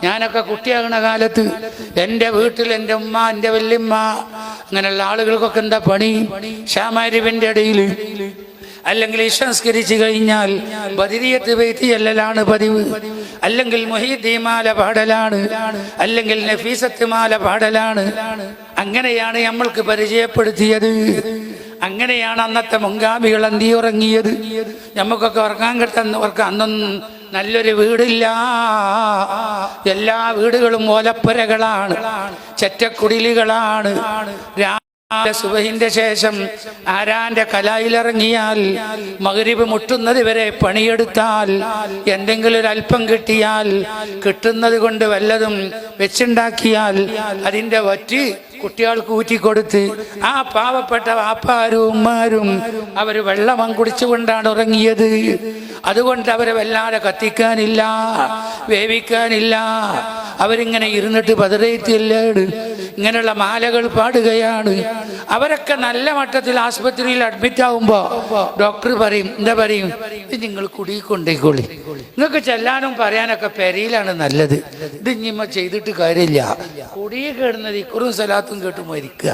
ഞാനൊക്കെ കുട്ടിയാകുന്ന കാലത്ത് എൻ്റെ വീട്ടിൽ എൻ്റെ ഉമ്മ, എൻ്റെ വല്യമ്മ, അങ്ങനെയുള്ള ആളുകൾക്കൊക്കെ എന്താ പണി? ഷാമാരിവിൻ്റെ ഇടയിൽ അല്ലെങ്കിൽ സംസ്കരിച്ചു കഴിഞ്ഞാൽ ബദരിയത്ത് ബൈത്ത് ചെല്ലലാണ് പതിവ്, അല്ലെങ്കിൽ മുഹീദ്ദീൻ മാല പാടലാണ്, അല്ലെങ്കിൽ നഫീസത്ത് മാല പാടലാണ്. അങ്ങനെയാണ് നമ്മൾക്ക് പരിചയപ്പെടുത്തിയത്. അങ്ങനെയാണ് അന്നത്തെ മുൻഗാമികൾ അന്തി ഉറങ്ങിയത്. നമുക്കൊക്കെ ഉറങ്ങാൻ കിട്ടുന്നവർക്ക് അന്നൊന്നും നല്ലൊരു വീടില്ല. എല്ലാ വീടുകളും ഓലപ്പുരകളാണ്, ചെറ്റക്കുടിലുകളാണ്. സുബഹിന്റെ ശേഷം ആരാന്റെ കലായിലിറങ്ങിയാൽ മഗ്രിബ് മുട്ടുന്നത് വരെ പണിയെടുത്താൽ എന്തെങ്കിലും ഒരു അല്പം കിട്ടിയാൽ, കിട്ടുന്നത് കൊണ്ട് വല്ലതും വെച്ചുണ്ടാക്കിയാൽ അതിൻ്റെ വറ്റി കുട്ടികൾക്ക് ഊറ്റിക്കൊടുത്ത് ആ പാവപ്പെട്ട വാപ്പാരും ഉമ്മാരും അവർ വെള്ളം കുടിച്ചുകൊണ്ടാണ് ഉറങ്ങിയത്. അതുകൊണ്ട് അവരെ വല്ലാതെ കത്തിക്കാനില്ല, വേവിക്കാനില്ല. അവരിങ്ങനെ ഇരുന്നിട്ട് പതറേറ്റില്ലാണ്, ഇങ്ങനെയുള്ള മാലകൾ പാടുകയാണ്. അവരൊക്കെ നല്ല മട്ടത്തിൽ ആശുപത്രിയിൽ അഡ്മിറ്റ് ആവുമ്പോൾ ഡോക്ടർ പറയും, എന്താ പറയും, ഇത് നിങ്ങൾ കുടിക്കൊണ്ടേക്കോളി, നിങ്ങൾക്ക് ചെല്ലാനും പറയാനൊക്കെ പെരയിലാണ് നല്ലത്, ഇത് ഇനിമ ചെയ്തിട്ട് കാര്യമില്ല. കുടിയെ കേടുന്നത് ഇക്കുറും സലാത്തും കേട്ട് മരിക്കുക.